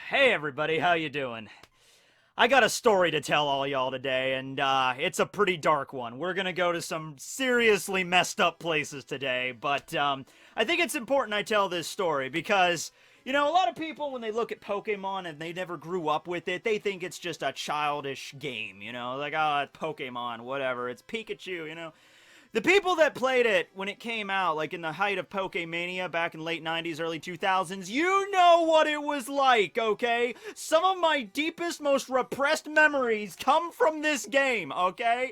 Hey everybody, how you doing? I got a story to tell all y'all today, and it's a pretty dark one. We're gonna go to some seriously messed up places today, but I think it's important I tell this story because, you know, a lot of people, when they look at Pokemon and they never grew up with it, they think it's just a childish game, you know? Like, oh, it's Pokemon, whatever, it's Pikachu, you know? The people that played it when it came out, like in the height of Pokemania back in late 90s, early 2000s, you know what it was like, okay? Some of my deepest, most repressed memories come from this game, okay?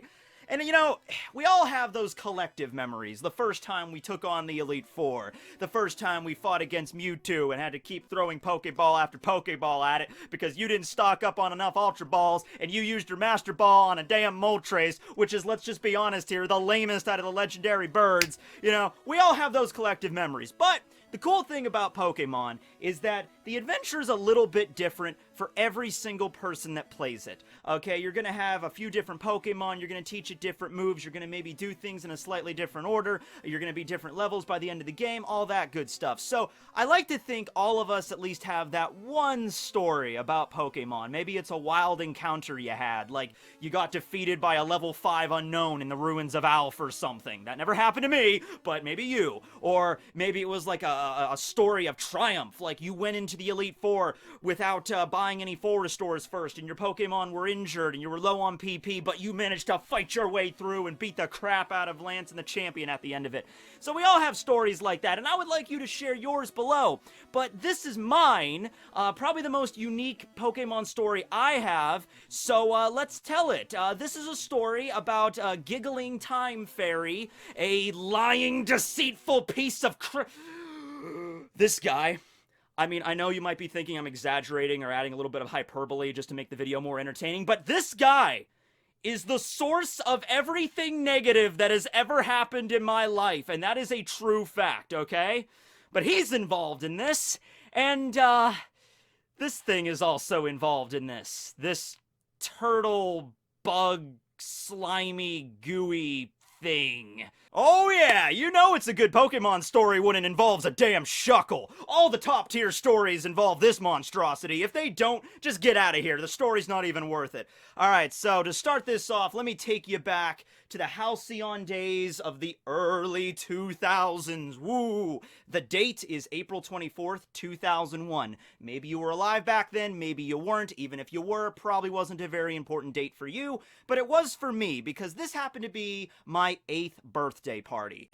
And, you know, we all have those collective memories. The first time we took on the Elite Four. The first time we fought against Mewtwo and had to keep throwing Pokeball after Pokeball at it because you didn't stock up on enough Ultra Balls and you used your Master Ball on a damn Moltres, which is, let's just be honest here, the lamest out of the legendary birds. You know, we all have those collective memories. But the cool thing about Pokemon is that the adventure is a little bit different for every single person that plays it. Okay, you're gonna have a few different Pokemon, you're gonna teach it different moves, you're gonna maybe do things in a slightly different order, you're gonna be different levels by the end of the game, all that good stuff. So, I like to think all of us at least have that one story about Pokemon. Maybe it's a wild encounter you had, like you got defeated by a level 5 unknown in the ruins of Alph or something. That never happened to me, but maybe you. Or maybe it was like a story of triumph, like you went into the Elite Four without buying any full restores first, and your Pokemon were injured, and you were low on PP, but you managed to fight your way through and beat the crap out of Lance and the champion at the end of it. So we all have stories like that, and I would like you to share yours below. But this is mine, probably the most unique Pokemon story I have, so let's tell it. This is a story about a giggling time fairy, a lying, deceitful piece of This guy. I mean, I know you might be thinking I'm exaggerating or adding a little bit of hyperbole just to make the video more entertaining, but this guy is the source of everything negative that has ever happened in my life, and that is a true fact, okay? But he's involved in this, and, this thing is also involved in this. This turtle, bug, slimy, gooey thing. Oh yeah, you know it's a good Pokemon story when it involves a damn Shuckle. All the top tier stories involve this monstrosity. If they don't, just get out of here. The story's not even worth it. Alright, so to start this off, let me take you back to the halcyon days of the early 2000s. Woo! The date is April 24th, 2001. Maybe you were alive back then, maybe you weren't. Even if you were, probably wasn't a very important date for you, but it was for me because this happened to be my 8th birthday party.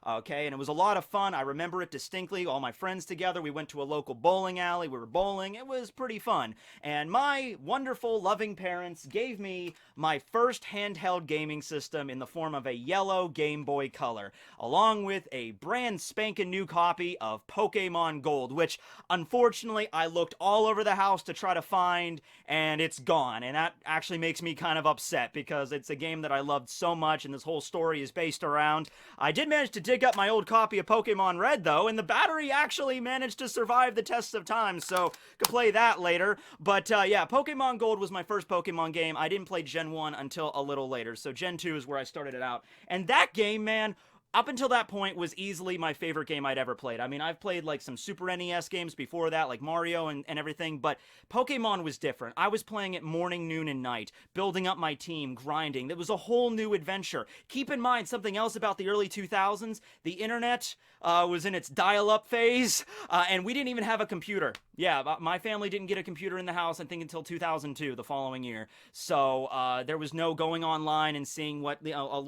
Okay, and it was a lot of fun. I remember it distinctly. All my friends together, we went to a local bowling alley. We were bowling. It was pretty fun. And my wonderful, loving parents gave me my first handheld gaming system in the form of a yellow Game Boy Color, along with a brand spanking new copy of Pokemon Gold, which, unfortunately, I looked all over the house to try to find, and it's gone. And that actually makes me kind of upset because it's a game that I loved so much, and this whole story is based around. I did manage to dig up my old copy of Pokemon Red, though, and the battery actually managed to survive the tests of time, so could play that later. But yeah, Pokemon Gold was my first Pokemon game. I didn't play Gen 1 until a little later, so Gen 2 is where I started it out. And that game, man, up until that point was easily my favorite game I'd ever played. I mean, I've played like some Super NES games before that, like Mario and everything, but Pokemon was different. I was playing it morning, noon, and night, building up my team, grinding. It was a whole new adventure. Keep in mind something else about the early 2000s. The internet was in its dial-up phase, and we didn't even have a computer. Yeah, my family didn't get a computer in the house, I think, until 2002, the following year. So there was no going online and seeing what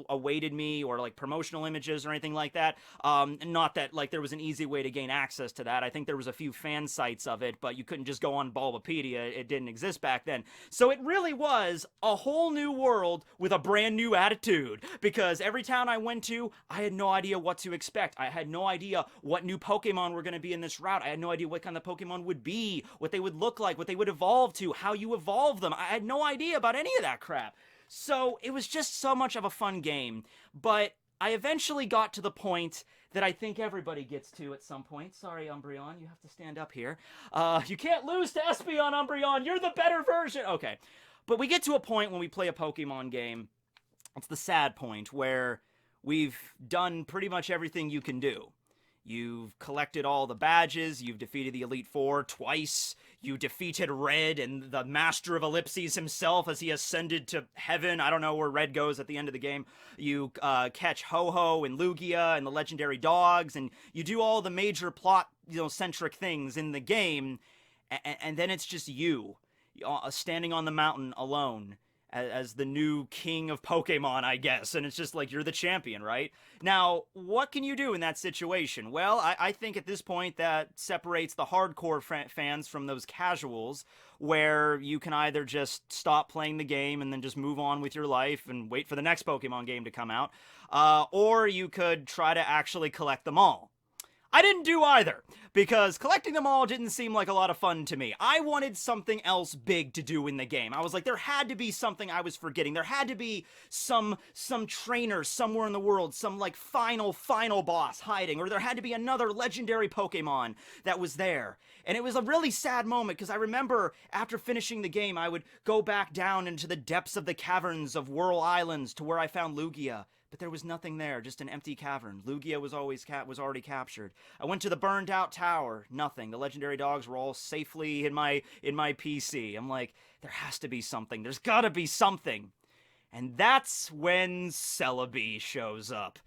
awaited me or like promotional images or anything like that. Not that like there was an easy way to gain access to that. I think there was a few fan sites of it, but you couldn't just go on Bulbapedia. It didn't exist back then. So it really was a whole new world with a brand new attitude, because every town I went to, I had no idea what to expect. I had no idea what new Pokemon were going to be in this route. I had no idea what kind of Pokemon would be, what they would look like, what they would evolve to, how you evolve them. I had no idea about any of that crap. So it was just so much of a fun game. But I eventually got to the point that I think everybody gets to at some point. Sorry, Umbreon, you have to stand up here. You can't lose to Espeon, Umbreon. You're the better version. Okay. But we get to a point when we play a Pokemon game. It's the sad point where we've done pretty much everything you can do. You've collected all the badges, you've defeated the Elite Four twice, you defeated Red and the Master of Ellipses himself as he ascended to heaven. I don't know where Red goes at the end of the game. You catch Ho-Ho and Lugia and the legendary dogs, and you do all the major plot, centric things in the game, and then it's just you, standing on the mountain alone, as the new king of Pokemon, I guess, and it's just like, you're the champion, right? Now, what can you do in that situation? Well, I think at this point that separates the hardcore fans from those casuals, where you can either just stop playing the game and then just move on with your life and wait for the next Pokemon game to come out, or you could try to actually collect them all. I didn't do either, because collecting them all didn't seem like a lot of fun to me. I wanted something else big to do in the game. I was like, there had to be something I was forgetting. There had to be some trainer somewhere in the world, some like final boss hiding, or there had to be another legendary Pokemon that was there. And it was a really sad moment, because I remember after finishing the game, I would go back down into the depths of the caverns of Whirl Islands to where I found Lugia. But there was nothing there, just an empty cavern. Lugia was already captured. I went to the burned out tower, nothing. The legendary dogs were all safely in my PC. I'm like, there has to be something. There's gotta be something. And that's when Celebi shows up.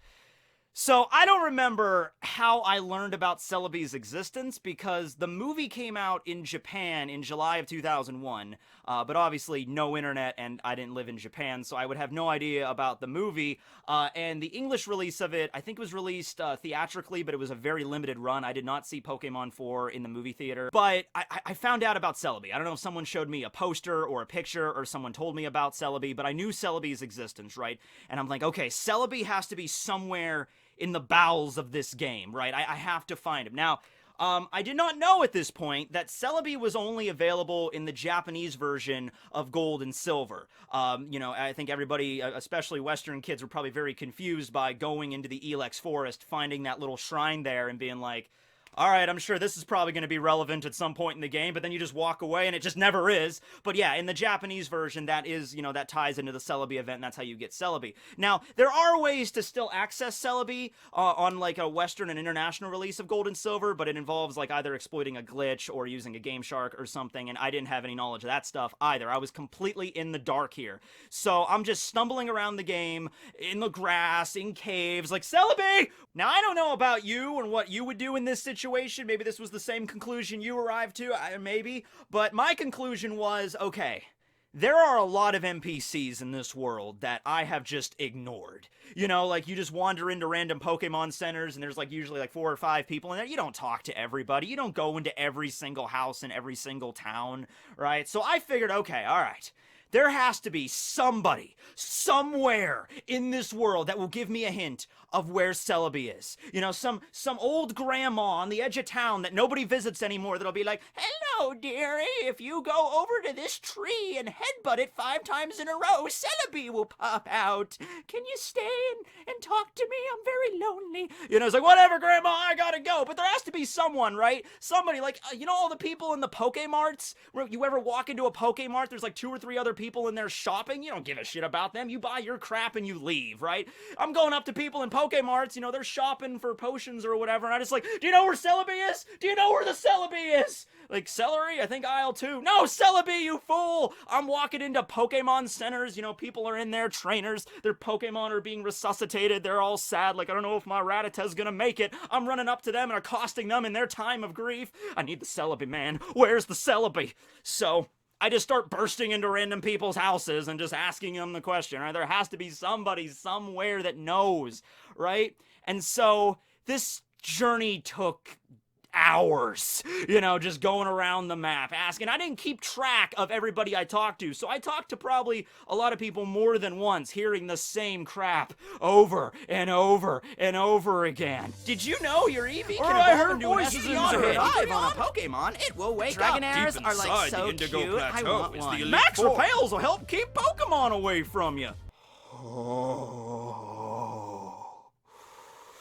So I don't remember how I learned about Celebi's existence, because the movie came out in Japan in July of 2001, but obviously no internet, and I didn't live in Japan, so I would have no idea about the movie, and the English release of it, I think, was released theatrically, but it was a very limited run. I did not see Pokemon 4 in the movie theater, but I found out about Celebi. I don't know if someone showed me a poster or a picture, or someone told me about Celebi, but I knew Celebi's existence, right? And I'm like, okay, Celebi has to be somewhere in the bowels of this game, right? I have to find him. Now, I did not know at this point that Celebi was only available in the Japanese version of Gold and Silver. I think everybody, especially Western kids, were probably very confused by going into the Elex Forest, finding that little shrine there, and being like, all right, I'm sure this is probably going to be relevant at some point in the game, but then you just walk away and it just never is. But yeah, in the Japanese version, that is, that ties into the Celebi event, and that's how you get Celebi. Now, there are ways to still access Celebi on like a Western and international release of Gold and Silver, but it involves like either exploiting a glitch or using a Game Shark or something, and I didn't have any knowledge of that stuff either. I was completely in the dark here. So I'm just stumbling around the game, in the grass, in caves, like, Celebi! Now, I don't know about you and what you would do in this situation. Maybe this was the same conclusion you arrived to, maybe, but my conclusion was, okay, there are a lot of NPCs in this world that I have just ignored. Like, you just wander into random Pokemon centers, and there's like usually like 4 or 5 people in there. You don't talk to everybody. You don't go into every single house in every single town, right? So I figured, okay, all right, there has to be somebody, somewhere in this world that will give me a hint of where Celebi is. Some old grandma on the edge of town that nobody visits anymore that'll be like, hello, dearie, if you go over to this tree and headbutt it 5 times in a row, Celebi will pop out. Can you stay and talk to me? I'm very lonely. It's like, whatever, grandma, I gotta go. But there has to be someone, right? Somebody, like, all the people in the Pokemarts, where you ever walk into a Pokemart, there's like 2 or 3 other people in there shopping. You don't give a shit about them. You buy your crap and you leave, right? I'm going up to people in Pokemarts, they're shopping for potions or whatever, and I just like, do you know where Celebi is? Do you know where the Celebi is? Like, celery? I think aisle 2. No, Celebi, you fool! I'm walking into Pokemon centers, people are in there, trainers, their Pokemon are being resuscitated, they're all sad, like, I don't know if my Rattata's gonna make it. I'm running up to them and accosting them in their time of grief. I need the Celebi, man. Where's the Celebi? So I just start bursting into random people's houses and just asking them the question, right? There has to be somebody somewhere that knows, right? And so this journey took hours, just going around the map, asking. I didn't keep track of everybody I talked to, so I talked to probably a lot of people more than once, hearing the same crap over and over and over again. Did you know your Eevee can evolve into an SC on a Pokemon? It will wake up. Dragonairs are like so cute. I want one. Max Repels will help keep Pokemon away from you.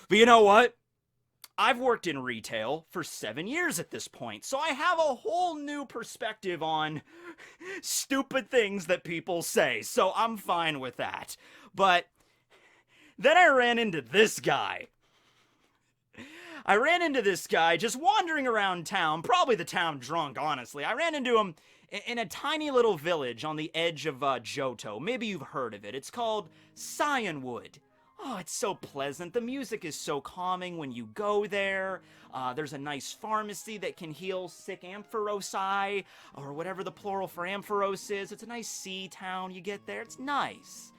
But you know what? I've worked in retail for 7 years at this point, so I have a whole new perspective on stupid things that people say, so I'm fine with that. But then I ran into this guy. I ran into this guy just wandering around town, probably the town drunk, honestly. I ran into him in a tiny little village on the edge of Johto. Maybe you've heard of it. It's called Cyanwood. Oh, it's so pleasant. The music is so calming when you go there. There's a nice pharmacy that can heal sick ampharosi, or whatever the plural for ampharos is. It's a nice sea town. You get there. It's nice.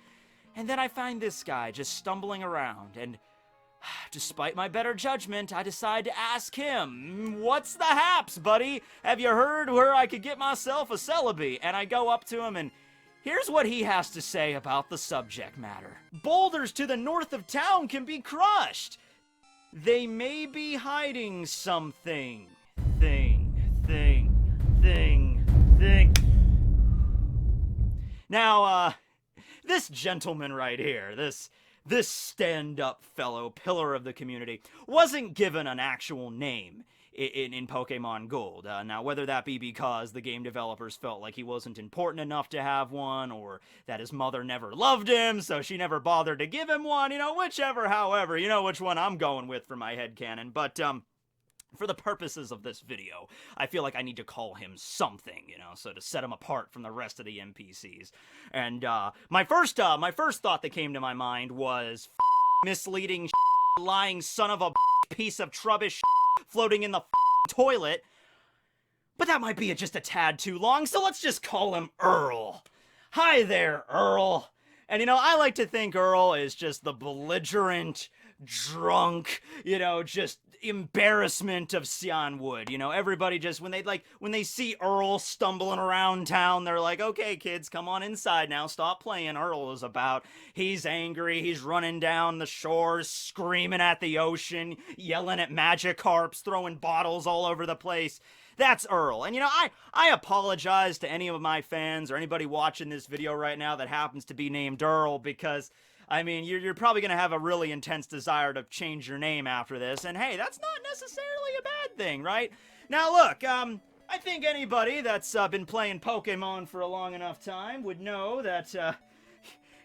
And then I find this guy just stumbling around, and despite my better judgment, I decide to ask him, "What's the haps, buddy? Have you heard where I could get myself a Celebi?" And I go up to him, and here's what he has to say about the subject matter. Boulders to the north of town can be crushed. They may be hiding something. Thing. Now, this gentleman right here, this stand-up fellow, pillar of the community, wasn't given an actual name in Pokemon Gold. Now, whether that be because the game developers felt like he wasn't important enough to have one, or that his mother never loved him, so she never bothered to give him one, whichever, however, you know which one I'm going with for my headcanon. But, for the purposes of this video, I feel like I need to call him something, so to set him apart from the rest of the NPCs. And, my first thought that came to my mind was misleading lying son of a piece of trubbish floating in the toilet. But that might be just a tad too long, so let's just call him Earl. Hi there, Earl. And, I like to think Earl is just the belligerent, drunk, just embarrassment of Cyanwood. Everybody just, when they see Earl stumbling around town, they're like, "Okay, kids, come on inside now. Stop playing. Earl is about. He's angry. He's running down the shores, screaming at the ocean, yelling at Magikarps, throwing bottles all over the place." That's Earl. And, I apologize to any of my fans or anybody watching this video right now that happens to be named Earl, because you're probably going to have a really intense desire to change your name after this, and hey, that's not necessarily a bad thing, right? Now look, I think anybody that's been playing Pokemon for a long enough time would know that,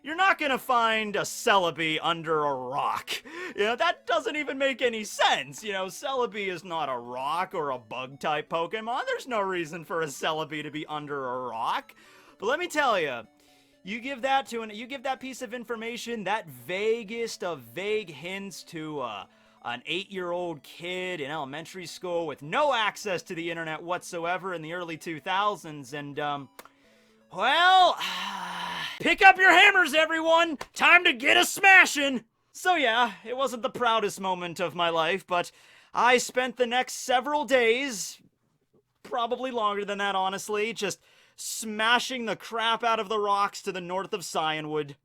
you're not going to find a Celebi under a rock. That doesn't even make any sense. Celebi is not a rock or a bug-type Pokemon. There's no reason for a Celebi to be under a rock. But let me tell you, you give that piece of information, that vaguest of vague hints to an 8-year-old kid in elementary school with no access to the internet whatsoever in the early 2000s, and, well, pick up your hammers, everyone! Time to get a smashing! So yeah, it wasn't the proudest moment of my life, but I spent the next several days, probably longer than that, honestly, just smashing the crap out of the rocks to the north of Cyanwood.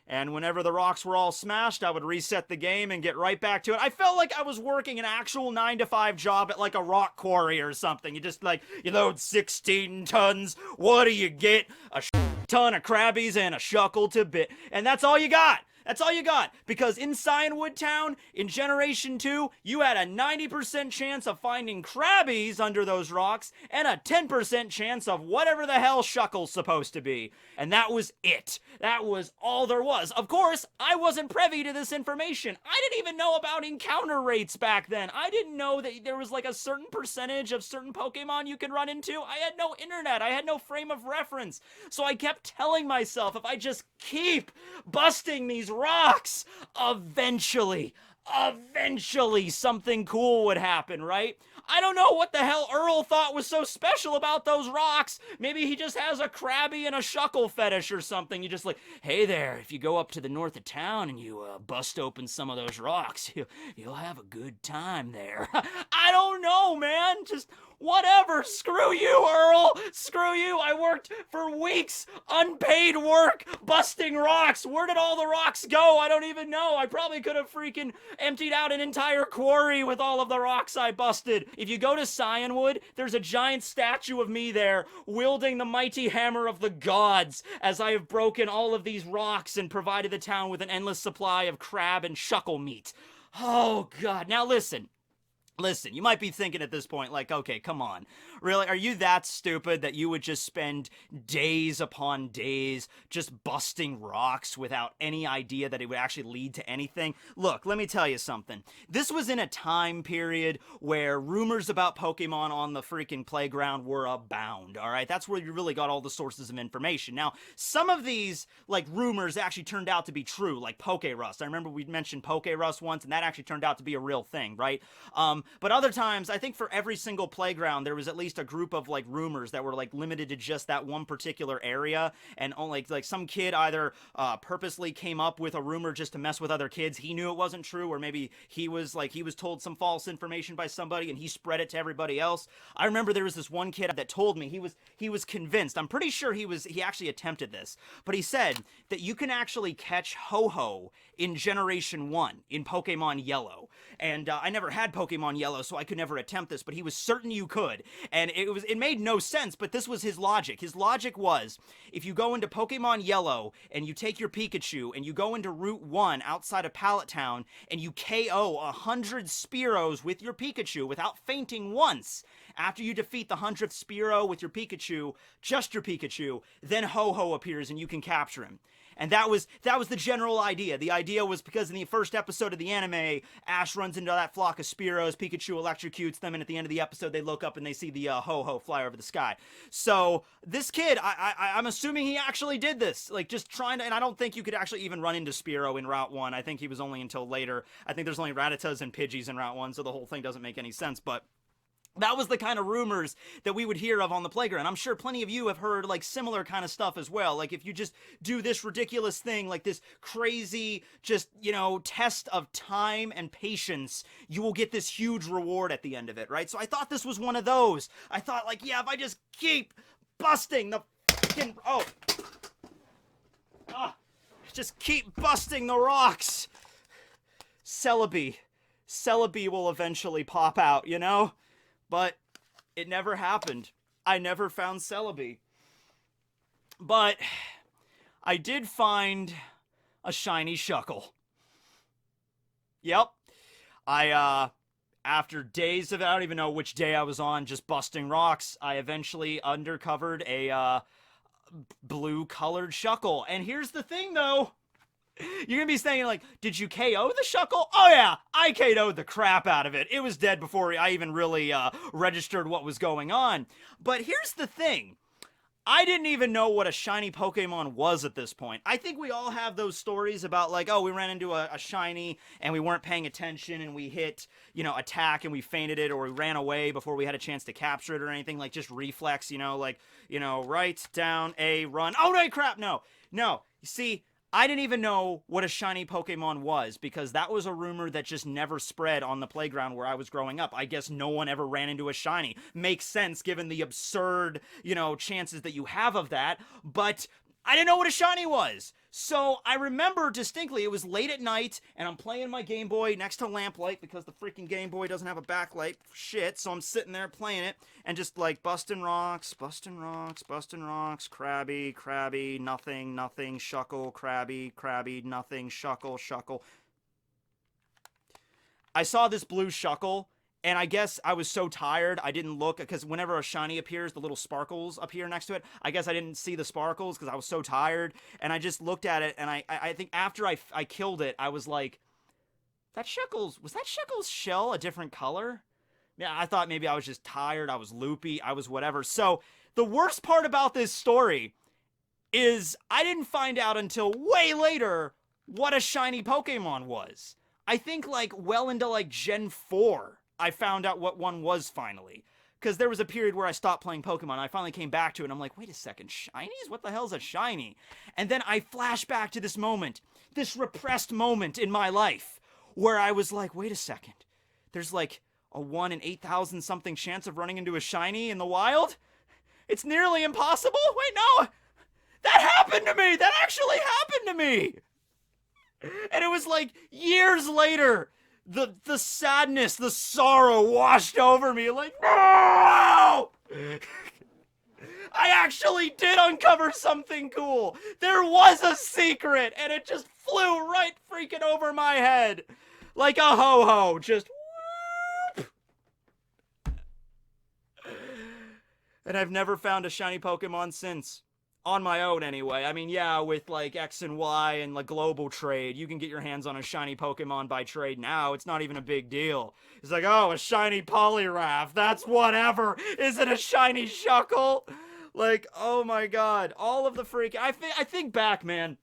And whenever the rocks were all smashed, I would reset the game and get right back to it. I felt like I was working an actual 9-to-5 job at like a rock quarry or something. You just you load 16 tons. What do you get? A ton of crabbies and a Shuckle to bit. And that's all you got. That's all you got, because in Cyanwood Town, in Generation 2, you had a 90% chance of finding crabbies under those rocks, and a 10% chance of whatever the hell Shuckle's supposed to be. And that was it. That was all there was. Of course, I wasn't privy to this information. I didn't even know about encounter rates back then. I didn't know that there was like a certain percentage of certain Pokemon you could run into. I had no internet. I had no frame of reference. So I kept telling myself, if I just keep busting these rocks, eventually something cool would happen, right? I don't know what the hell Earl thought was so special about those rocks. Maybe he just has a Krabby and a Shuckle fetish or something. You just hey there, if you go up to the north of town and you bust open some of those rocks, you'll have a good time there. I don't know, man. Just whatever. Screw you, Earl. Screw you. I worked for weeks, unpaid work, busting rocks. Where did all the rocks go? I don't even know. I probably could have freaking emptied out an entire quarry with all of the rocks I busted. If you go to Cyanwood, there's a giant statue of me there, wielding the mighty hammer of the gods, as I have broken all of these rocks and provided the town with an endless supply of crab and Shuckle meat. Oh, God. Now listen. Listen, you might be thinking at this point, like, okay, come on. Really? Are you that stupid that you would just spend days upon days just busting rocks without any idea that it would actually lead to anything? Look, let me tell you something. This was in a time period where rumors about Pokemon on the freaking playground were abound, alright? That's where you really got all the sources of information. Now, some of these, like, rumors actually turned out to be true, like Pokerust. I remember we mentioned Pokerust once, and that actually turned out to be a real thing, right? But other times, I think for every single playground, there was at least a group of, like, rumors that were, like, limited to just that one particular area, and only, like, some kid either purposely came up with a rumor just to mess with other kids. He knew it wasn't true, or maybe he was told some false information by somebody, and he spread it to everybody else. I remember there was this one kid that told me he was convinced. I'm pretty sure he actually attempted this, but he said that you can actually catch Ho-Ho in Generation 1 in Pokemon Yellow. And I never had Pokemon Yellow, so I could never attempt this, but he was certain you could. And it made no sense, but this was his logic. His logic was, if you go into Pokemon Yellow and you take your Pikachu and you go into Route 1 outside of Pallet Town and you KO 100 Spearows with your Pikachu without fainting once, after you defeat the 100th Spearow with your Pikachu, just your Pikachu, then Ho-Ho appears and you can capture him. And that was the general idea. The idea was because in the first episode of the anime, Ash runs into that flock of Spearows, Pikachu electrocutes them, and at the end of the episode, they look up and they see the Ho-Ho fly over the sky. So this kid, I'm assuming he actually did this, like just trying to. And I don't think you could actually even run into Spearow in Route 1. I think he was only until later. I think there's only Rattatas and Pidgeys in Route 1, so the whole thing doesn't make any sense. But that was the kind of rumors that we would hear of on the playground. I'm sure plenty of you have heard, like, similar kind of stuff as well. Like, if you just do this ridiculous thing, like this crazy, just, test of time and patience, you will get this huge reward at the end of it, right? So I thought this was one of those. I thought, like, yeah, if I just keep busting the fucking... just keep busting the rocks. Celebi will eventually pop out, But it never happened. I never found Celebi. But I did find a shiny Shuckle. Yep. After days of, I don't even know which day I was on, just busting rocks, I eventually undercovered a blue-colored Shuckle. And here's the thing, though. You're gonna be saying, like, did you KO the Shuckle? Oh yeah, I KO'd the crap out of it. It was dead before I even really registered what was going on. But here's the thing. I didn't even know what a shiny Pokemon was at this point. I think we all have those stories about, like, oh, we ran into a shiny and we weren't paying attention and we hit, attack and we fainted it, or we ran away before we had a chance to capture it or anything, like just reflex, right, down, A, run. Oh, no, crap, no. You see, I didn't even know what a shiny Pokemon was, because that was a rumor that just never spread on the playground where I was growing up. I guess no one ever ran into a shiny. Makes sense given the absurd, chances that you have of that, but I didn't know what a shiny was. So I remember distinctly, it was late at night, and I'm playing my Game Boy next to lamplight because the freaking Game Boy doesn't have a backlight. Shit, so I'm sitting there playing it, and just like busting rocks, Krabby, nothing, Shuckle, Krabby, nothing, Shuckle. I saw this blue Shuckle, and I guess I was so tired, I didn't look, because whenever a shiny appears, the little sparkles appear next to it. I guess I didn't see the sparkles because I was so tired, and I just looked at it, and I think after I killed it, I was like, was that Shuckle's shell a different color? Yeah, I thought maybe I was just tired, I was loopy, I was whatever. So, the worst part about this story is I didn't find out until way later what a shiny Pokemon was. I think, well into, Gen 4. I found out what one was finally. Because there was a period where I stopped playing Pokemon. I finally came back to it, and I'm like, wait a second, shinies? What the hell's a shiny? And then I flash back to this moment, this repressed moment in my life, where I was like, wait a second. There's a 1 in 8,000 something chance of running into a shiny in the wild? It's nearly impossible? Wait, no! That happened to me! That actually happened to me! And it was years later, the sadness, the sorrow washed over me, no! I actually did uncover something cool. There was a secret, and it just flew right freaking over my head. Like a ho-ho, just whoop. And I've never found a shiny Pokemon since. On my own, anyway. I mean, yeah, with like X and Y and like global trade, you can get your hands on a shiny Pokemon by trade now. It's not even a big deal. It's like, oh, a shiny Poliwrath. That's whatever. Is it a shiny Shuckle? Like, oh my god. All of the freak. I think back, man.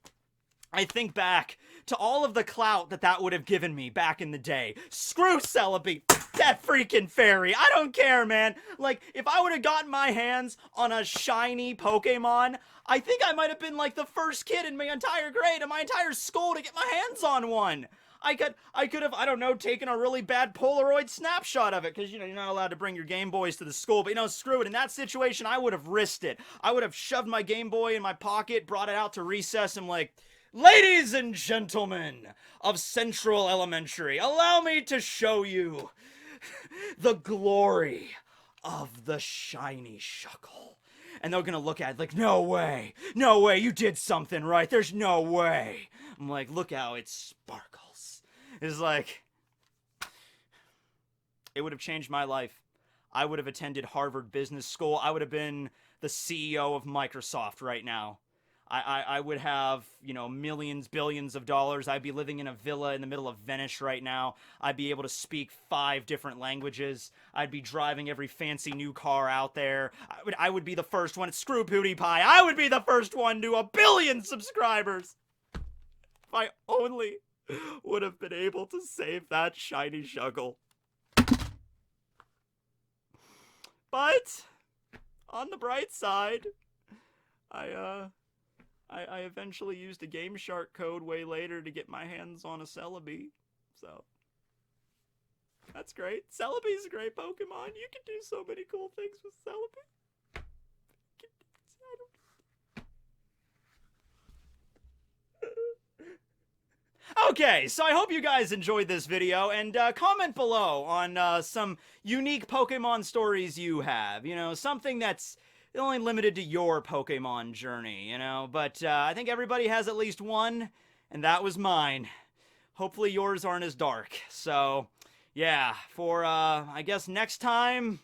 I think back to all of the clout that would have given me back in the day. Screw Celebi, that freaking fairy. I don't care, man. Like, if I would have gotten my hands on a shiny Pokemon, I think I might have been like the first kid in my entire grade, in my entire school to get my hands on one. I could have, I don't know, taken a really bad Polaroid snapshot of it, because, you know, you're not allowed to bring your Game Boys to the school, but, you know, screw it. In that situation, I would have risked it. I would have shoved my Game Boy in my pocket, brought it out to recess, and like, ladies and gentlemen of Central Elementary, allow me to show you the glory of the shiny Shuckle. And they're gonna look at it like, no way, you did something right, there's no way. I'm like, look how it sparkles. It's like, it would have changed my life. I would have attended Harvard Business School. I would have been the CEO of Microsoft right now. I would have, you know, millions, billions of dollars. I'd be living in a villa in the middle of Venice right now. I'd be able to speak 5 different languages. I'd be driving every fancy new car out there. I would be the first one. Screw PewDiePie. I would be the first one to 1 billion subscribers. If I only would have been able to save that shiny Shuckle. But, on the bright side, I eventually used a Game Shark code way later to get my hands on a Celebi, so that's great. Celebi's a great Pokemon. You can do so many cool things with Celebi. Okay, so I hope you guys enjoyed this video, and comment below on some unique Pokemon stories you have. You know, something that's only limited to your Pokemon journey, you know? But I think everybody has at least one, and that was mine. Hopefully yours aren't as dark. So, yeah, for, I guess next time,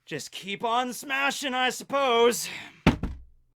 just keep on smashing, I suppose.